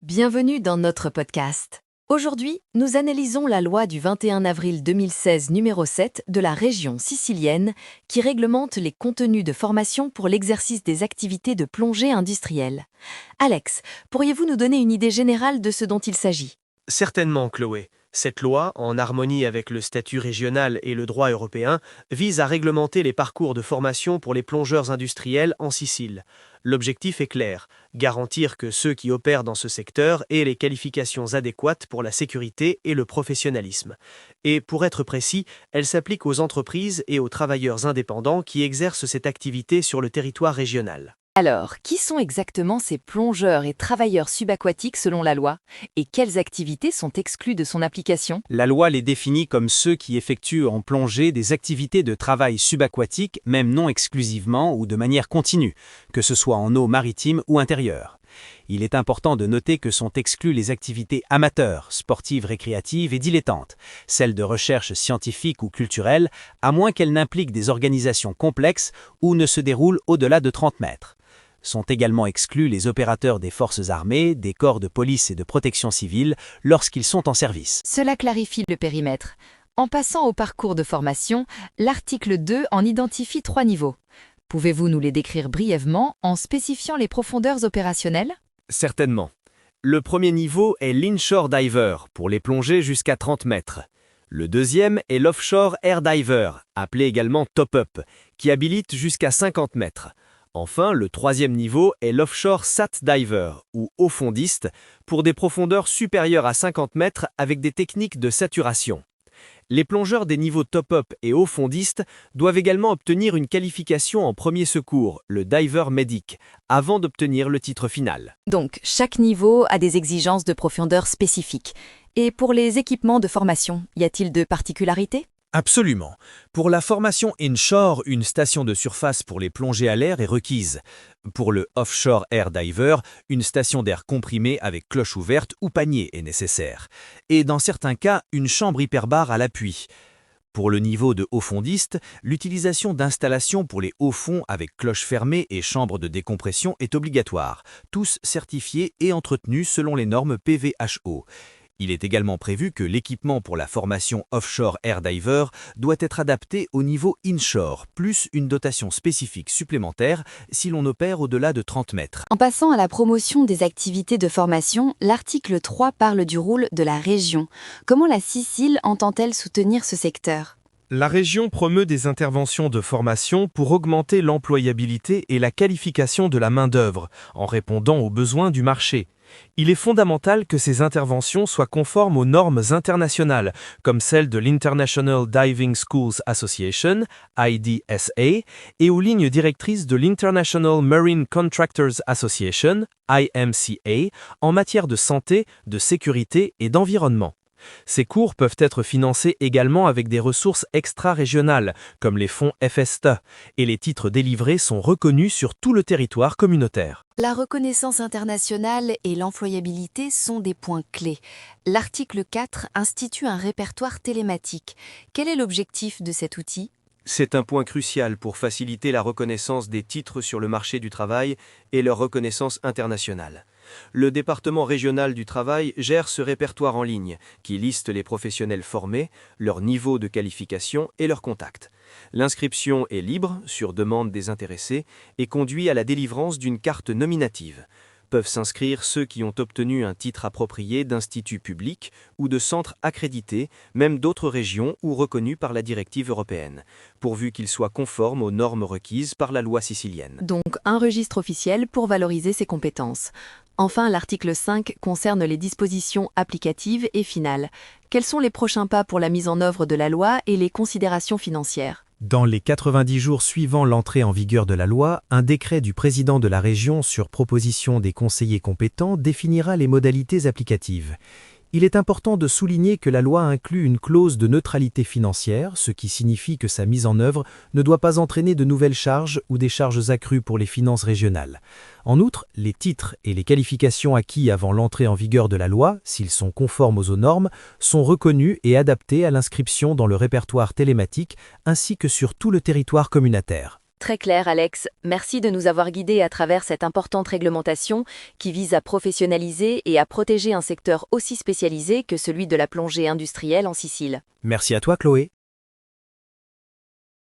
Bienvenue dans notre podcast. Aujourd'hui, nous analysons la loi du 21 avril 2016 numéro 7 de la région sicilienne qui réglemente les contenus de formation pour l'exercice des activités de plongée industrielle. Alex, pourriez-vous nous donner une idée générale de ce dont il s'agit? Certainement, Chloé. Cette loi, en harmonie avec le statut régional et le droit européen, vise à réglementer les parcours de formation pour les plongeurs industriels en Sicile. L'objectif est clair, garantir que ceux qui opèrent dans ce secteur aient les qualifications adéquates pour la sécurité et le professionnalisme. Et pour être précis, elle s'applique aux entreprises et aux travailleurs indépendants qui exercent cette activité sur le territoire régional. Alors, qui sont exactement ces plongeurs et travailleurs subaquatiques selon la loi? Et quelles activités sont exclues de son application? La loi les définit comme ceux qui effectuent en plongée des activités de travail subaquatique, même non exclusivement ou de manière continue, que ce soit en eau maritime ou intérieure. Il est important de noter que sont exclues les activités amateurs, sportives, récréatives et dilettantes, celles de recherche scientifique ou culturelle, à moins qu'elles n'impliquent des organisations complexes ou ne se déroulent au-delà de 30 mètres. Sont également exclus les opérateurs des forces armées, des corps de police et de protection civile lorsqu'ils sont en service. Cela clarifie le périmètre. En passant au parcours de formation, l'article 2 en identifie 3 niveaux. Pouvez-vous nous les décrire brièvement en spécifiant les profondeurs opérationnelles? Certainement. Le premier niveau est l'inshore diver, pour les plongées jusqu'à 30 mètres. Le deuxième est l'offshore air diver, appelé également top-up, qui habilite jusqu'à 50 mètres. Enfin, le troisième niveau est l'offshore sat diver, ou haut-fondiste, pour des profondeurs supérieures à 50 mètres avec des techniques de saturation. Les plongeurs des niveaux top-up et haut-fondiste doivent également obtenir une qualification en premier secours, le diver medic, avant d'obtenir le titre final. Donc, chaque niveau a des exigences de profondeur spécifiques. Et pour les équipements de formation, y a-t-il de particularités? Absolument. Pour la formation inshore, une station de surface pour les plongées à l'air est requise. Pour le offshore air diver, une station d'air comprimé avec cloche ouverte ou panier est nécessaire. Et dans certains cas, une chambre hyperbare à l'appui. Pour le niveau de haut-fondiste, l'utilisation d'installations pour les hauts fonds avec cloche fermée et chambre de décompression est obligatoire, tous certifiés et entretenus selon les normes PVHO. Il est également prévu que l'équipement pour la formation offshore air diver doit être adapté au niveau inshore, plus une dotation spécifique supplémentaire si l'on opère au-delà de 30 mètres. En passant à la promotion des activités de formation, l'article 3 parle du rôle de la région. Comment la Sicile entend-elle soutenir ce secteur? La région promeut des interventions de formation pour augmenter l'employabilité et la qualification de la main-d'œuvre, en répondant aux besoins du marché. Il est fondamental que ces interventions soient conformes aux normes internationales, comme celles de l'International Diving Schools Association, IDSA, et aux lignes directrices de l'International Marine Contractors Association, IMCA, en matière de santé, de sécurité et d'environnement. Ces cours peuvent être financés également avec des ressources extra-régionales, comme les fonds FST, et les titres délivrés sont reconnus sur tout le territoire communautaire. La reconnaissance internationale et l'employabilité sont des points clés. L'article 4 institue un répertoire télématique. Quel est l'objectif de cet outil? C'est un point crucial pour faciliter la reconnaissance des titres sur le marché du travail et leur reconnaissance internationale. Le département régional du travail gère ce répertoire en ligne, qui liste les professionnels formés, leur niveau de qualification et leurs contacts. L'inscription est libre, sur demande des intéressés, et conduit à la délivrance d'une carte nominative. Peuvent s'inscrire ceux qui ont obtenu un titre approprié d'institut public ou de centre accrédité, même d'autres régions ou reconnus par la directive européenne, pourvu qu'ils soient conformes aux normes requises par la loi sicilienne. Donc, un registre officiel pour valoriser ses compétences. Enfin, l'article 5 concerne les dispositions applicatives et finales. Quels sont les prochains pas pour la mise en œuvre de la loi et les considérations financières? Dans les 90 jours suivant l'entrée en vigueur de la loi, un décret du président de la région sur proposition des conseillers compétents définira les modalités applicatives. Il est important de souligner que la loi inclut une clause de neutralité financière, ce qui signifie que sa mise en œuvre ne doit pas entraîner de nouvelles charges ou des charges accrues pour les finances régionales. En outre, les titres et les qualifications acquis avant l'entrée en vigueur de la loi, s'ils sont conformes aux normes, sont reconnus et adaptés à l'inscription dans le répertoire télématique ainsi que sur tout le territoire communautaire. Très clair, Alex. Merci de nous avoir guidés à travers cette importante réglementation qui vise à professionnaliser et à protéger un secteur aussi spécialisé que celui de la plongée industrielle en Sicile. Merci à toi, Chloé.